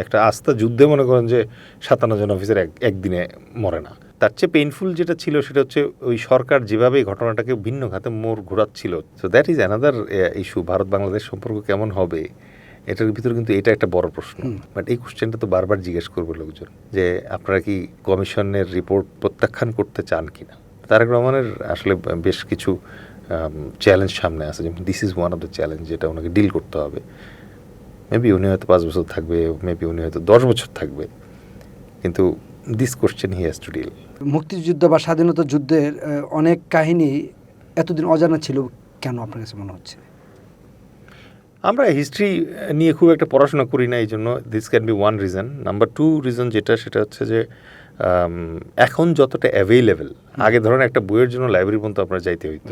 একটা আস্থা যুদ্ধে মনে করেন যে 57 জন অফিসার একদিনে মরে না। তার চেয়ে পেইনফুল যেটা ছিল সেটা হচ্ছে ওই সরকার যেভাবে এই ঘটনাটাকে ভিন্ন খাতে মোড় ঘোরাচ্ছিল। So that is another issue. Bharat Bangladesh সম্পর্ক কেমন হবে এটার ভিতরে কিন্তু এটা একটা বড় প্রশ্ন। বাট এই কোশ্চেনটা তো বারবার জিজ্ঞেস করবে লোকজন যে আপনারা কি কমিশনের রিপোর্ট প্রত্যাখ্যান করতে চান কিনা। তারেক রহমানের আসলে বেশ কিছু চ্যালেঞ্জ সামনে আছে, যেমন this is one of the challenge যেটা ওনাকে ডিল করতে হবে। মেবি উনি হয়তো 5 বছর থাকবে, মেবি উনি হয়তো 10 বছর থাকবে, কিন্তু this question he has to deal. মুক্তিযুদ্ধ বা স্বাধীনতা যুদ্ধের অনেক কাহিনী এতদিন অজানা ছিল কেন আপনার কাছে মনে হচ্ছে? আমরা হিস্ট্রি নিয়ে খুব একটা পড়াশোনা করি না, এই জন্য this can be one reason. Number 2 reason সেটা হচ্ছে যে এখন যতটা অ্যাভেইলেবল, আগে ধরেন একটা বইয়ের জন্য লাইব্রেরি পর্যন্ত আপনার যাইতে হইতো,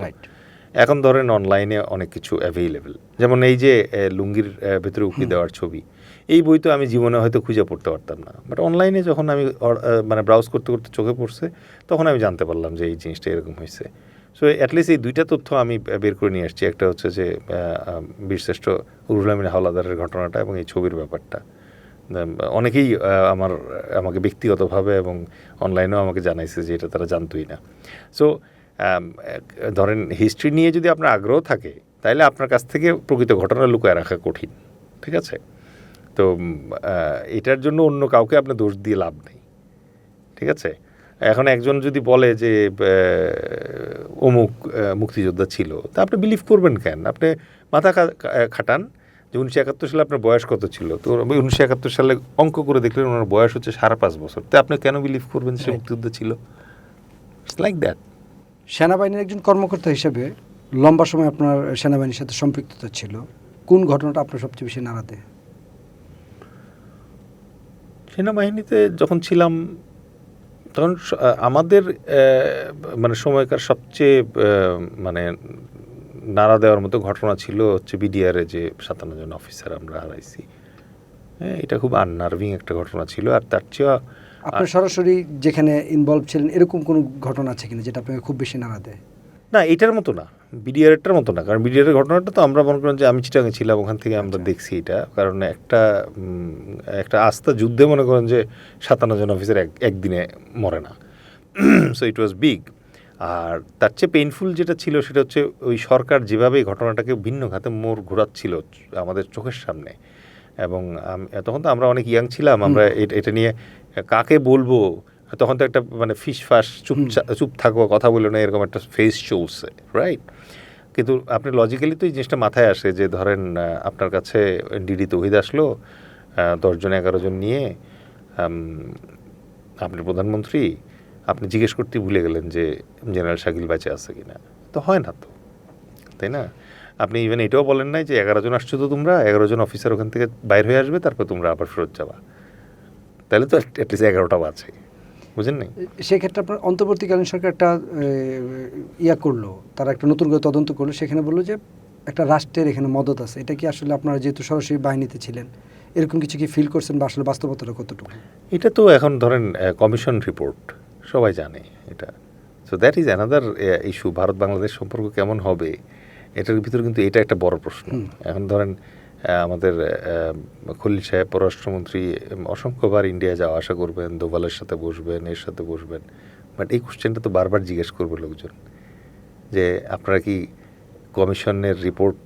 এখন ধরেন অনলাইনে অনেক কিছু অ্যাভেইলেবল। যেমন এই যে লুঙ্গির ভেতরে উকি দেওয়ার ছবি, এই বই তো আমি জীবনে হয়তো খুঁজে পড়তে পারতাম না, বাট অনলাইনে যখন আমি মানে ব্রাউজ করতে করতে চোখে পড়ছে তখন আমি জানতে পারলাম যে এই জিনিসটা এরকম হয়েছে। সো অ্যাটলিস্ট এই দুইটা তথ্য আমি বের করে নিয়ে আসছি। একটা হচ্ছে যে বীরশ্রেষ্ঠ রুহুল আমিন হাওলাদারের ঘটনাটা এবং এই ছবির ব্যাপারটা। অনেকেই আমাকে ব্যক্তিগতভাবে এবং অনলাইনেও আমাকে জানাইছে যে এটা তারা জানতোই না। সো ধরেন হিস্ট্রি নিয়ে যদি আপনার আগ্রহ থাকে তাহলে আপনার কাছ থেকে প্রকৃত ঘটনা লুকায় রাখা কঠিন, ঠিক আছে? তো এটার জন্য অন্য কাউকে আপনার দোষ দিয়ে লাভ নেই, ঠিক আছে? এখন একজন যদি বলে যে অমুক মুক্তিযোদ্ধা ছিল, তা আপনি বিলিভ করবেন কেন? আপনি মাথা খাটান যে 1971 সালে আপনার বয়স কত ছিল। তো 1971 সালে অঙ্ক করে দেখলেন ওনার বয়স হচ্ছে 5.5 বছর। তো আপনি কেন বিলিভ করবেন সে মুক্তিযোদ্ধা ছিল? It's like that. সেনাবাহিনীর একজন কর্মকর্তা হিসেবে লম্বা সময় আপনার সেনাবাহিনীর সাথে সম্পৃক্ততা ছিল, কোন ঘটনাটা আপনার সবচেয়ে বেশি নাড়া দেয়? সেনাবাহিনীতে যখন ছিলাম তখন আমাদের মানে সময়কার সবচেয়ে মানে নাড়া দেওয়ার মতো ঘটনা ছিল হচ্ছে বিডিআরে যে 57 জন অফিসার আমরা হারাইছি। হ্যাঁ, এটা খুব আননার্ভিং একটা ঘটনা ছিল। আর তার চেয়ে আপনি সরাসরি যেখানে ইনভলভ ছিলেন এরকম কোনো ঘটনা আছে কিনা যেটা আপনাকে খুব বেশি নাড়া দেয়? না, এটার মতো না, বিডিআরেরটার মতো না। কারণ বিডিআরের ঘটনাটা তো আমরা মনে করেন যে আমি চিটাগাঙে ছিলাম, ওখান থেকে আমরা দেখছি এটা। কারণ একটা আস্থা যুদ্ধে মনে করেন যে 57 জন অফিসার একদিনে মরে না। So it was big. আর তার চেয়ে পেইনফুল যেটা ছিল সেটা হচ্ছে ওই সরকার যেভাবে এই ঘটনাটাকে ভিন্ন খাতে মোড় ঘোরাচ্ছিল আমাদের চোখের সামনে। এবং তখন তো আমরা অনেক ইয়াং ছিলাম, আমরা এটা নিয়ে কাকে বলবো, তখন তো একটা মানে ফিসফাস চুপ থাকবো, কথা বললো না, এরকম একটা ফেস চলছে, রাইট? কিন্তু আপনি লজিক্যালি তো এই জিনিসটা মাথায় আসে যে ধরেন আপনার কাছে ডিডি তৌহিদ আসলো 10 জন 11 জন নিয়ে, আপনি প্রধানমন্ত্রী, আপনি জিজ্ঞেস করতে ভুলে গেলেন যে জেনারেল শাকিল বেঁচে আছে কিনা। তো হয় না তো, তাই না? আপনি ইভেন এটাও বলেন নাই যে 11 জন আসছো তো তোমরা, 11 জন অফিসার ওখান থেকে বাইর হয়ে আসবে, তারপর তোমরা আবার ফেরত যাবা। তাহলে তো অ্যাটলিস্ট 11টা আছে, বুঝেন নাই? সেক্ষেত্রে আপনার অন্তর্বর্তীকালীন সরকার একটা করলো, তারা একটা নতুন করে তদন্ত করলো, সেখানে বললো যে একটা রাষ্ট্রের এখানে মদত আছে। এটা কি আসলে আপনারা যেহেতু সরাসরি বাহিনীতে ছিলেন এরকম কিছু কি ফিল করছেন বা আসলে বাস্তবতাটা কতটুকু? এটা তো এখন ধরেন কমিশন রিপোর্ট, সবাই জানে এটা। So that is another issue. Bharat Bangladesh সম্পর্ক কেমন হবে এটার ভিতরে কিন্তু এটা একটা বড় প্রশ্ন। এখন ধরেন আমাদের খলিল সাহেব পররাষ্ট্রমন্ত্রী অসংখ্যবার ইন্ডিয়া যাওয়া আসা করবেন, দোভালের সাথে বসবেন, এর সাথে বসবেন, বাট এই কোশ্চেনটা তো বারবার জিজ্ঞেস করবে লোকজন যে আপনারা কি কমিশনের রিপোর্ট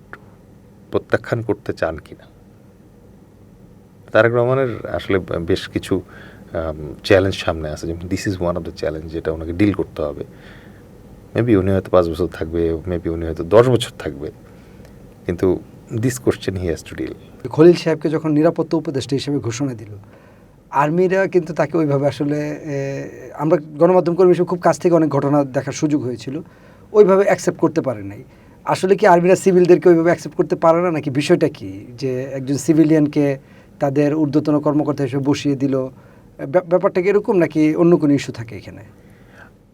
প্রত্যাখ্যান করতে চান কিনা। তারেক রহমানের আসলে বেশ কিছু চ্যালেঞ্জ সামনে আছে, যেমন this is one of the challenge যেটা ওনাকে ডিল করতে হবে। মেবি উনি হয়তো 5 বছর থাকবে, মেবি উনি হয়তো 10 বছর থাকবে, কিন্তু this question he has to deal. Khalil সাহেবকে যখন নিরাপত্তা উপদেষ্টা হিসেবে ঘোষণা দিল, আর্মিরা কিন্তু তাকে ওইভাবে আসলে আমরা গণমাধ্যম কর্মী হিসেবে খুব কাছ থেকে অনেক ঘটনা দেখার সুযোগ হয়েছিল, ওইভাবে অ্যাকসেপ্ট করতে পারে নাই। আসলে কি আর্মিরা সিভিলদেরকে ওইভাবে অ্যাকসেপ্ট করতে পারে না, নাকি বিষয়টা কি যে একজন সিভিলিয়ানকে তাদের ঊর্ধ্বতন কর্মকর্তা হিসেবে বসিয়ে দিল, ব্যাপারটা কি এরকম নাকি অন্য কোনো ইস্যু থাকে এখানে?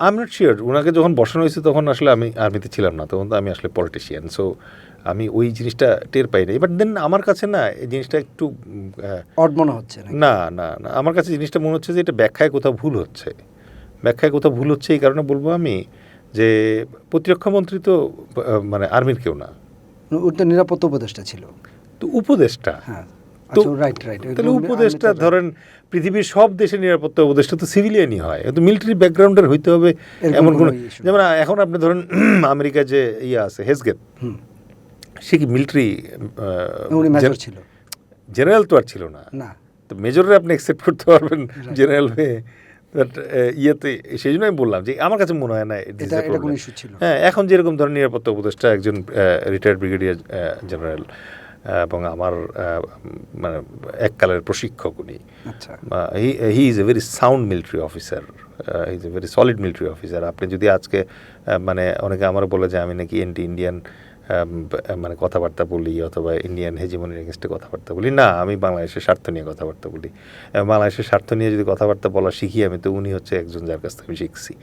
I am not sure. ওনাকে যখন বসানো হয়েছে তখন আসলে আমি আর্মিতে ছিলাম না, তখন তো আমি আসলে পলিটিশিয়ান, সো আমি ওই জিনিসটা টের পাই না। এবার দেন আমার কাছে না এই জিনিসটা একটু অড মনে হচ্ছে না না না আমার কাছে জিনিসটা মনে হচ্ছে যে এটা ব্যাখ্যায় কোথাও ভুল হচ্ছে। ব্যাখ্যায় কোথাও ভুল হচ্ছে এই কারণে বলবো আমি যে প্রতিরক্ষা মন্ত্রী তো মানে আর্মির কেউ না, ওটা নিরাপত্তা উপদেষ্টা ছিল। তো উপদেষ্টা। হ্যাঁ, আচ্ছা, রাইট রাইট। তাহলে উপদেষ্টা ধরেন পৃথিবীর সব দেশের নিরাপত্তা উপদেষ্টা তো সিভিলিয়ানই হয়, তো মিলিটারি ব্যাকগ্রাউন্ডের হইতে হবে এমন কোনো, যেমন এখন আপনি ধরেন আমেরিকা যে আছে হেজগেট, সে কি মিলিটারি ছিল? জেনারেল তো আর ছিল না, তো মেজরে আপনি অ্যাকসেপ্ট করতে পারবেন জেনারেল হয়ে? বাট ইয়েতে সেই জন্য আমি বললাম যে আমার কাছে মনে হয় না এটা কোনো ইস্যু ছিল। হ্যাঁ, এখন যেরকম ধরেন নিরাপত্তা উপদেষ্টা একজন রিটায়ার্ড ব্রিগেডিয়ার জেনারেল এবং আমার মানে এককালের প্রশিক্ষক উনি, he is a very sound military officer, he is a very solid military officer. আপনি যদি আজকে মানে অনেকে আমার বলে যে আমি নাকি অ্যান্টি ইন্ডিয়ান মানে কথাবার্তা বলি অথবা ইন্ডিয়ান হেজিমনির এগেনস্টে কথাবার্তা বলি, না, আমি বাংলাদেশের স্বার্থ নিয়ে কথাবার্তা বলি। বাংলাদেশের স্বার্থ নিয়ে যদি কথাবার্তা বলা শিখি আমি, তো উনি হচ্ছে একজন যার কাছ থেকে আমি শিখছি,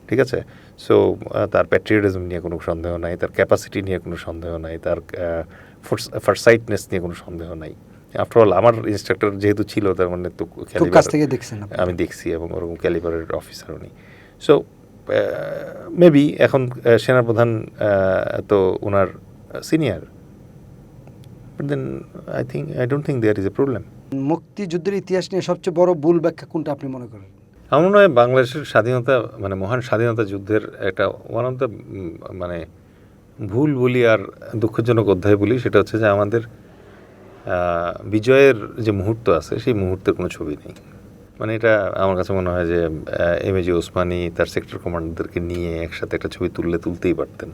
ঠিক আছে? সো তার প্যাট্রিয়টিজম নিয়ে কোনো সন্দেহ নাই, তার ক্যাপাসিটি নিয়ে কোনো সন্দেহ নাই, তার ফারসাইটনেস নিয়ে কোনো সন্দেহ নাই। আফটারঅল আমার ইনস্ট্রাক্টর যেহেতু ছিল, তার মানে তো কাছ থেকে দেখছেন, আমি দেখছি, এবং ওরকম ক্যালিবারের অফিসার উনি। সো মেবি এখন সেনাপ্রধান তো ওনার senior, but then I don't think there is a problem. মুক্তিযুদ্ধের ইতিহাস নিয়ে সবচেয়ে বড় ভুল ব্যাখ্যা কোনটা আপনি মনে করেন? আমার মনে হয় বাংলাদেশের স্বাধীনতা মানে মহান স্বাধীনতা যুদ্ধের একটা ওয়ান অফ দ্য মানে ভুল বলি আর দুঃখজনক অধ্যায় বলি, সেটা হচ্ছে যে আমাদের বিজয়ের যে মুহূর্ত আছে সেই মুহূর্তের কোনো ছবি নেই। মানে এটা আমার কাছে মনে হয় যে এমএজি ওসমানী তার সেক্টর কমান্ডারদেরকে নিয়ে একসাথে একটা ছবি তুলতেই পারতেন।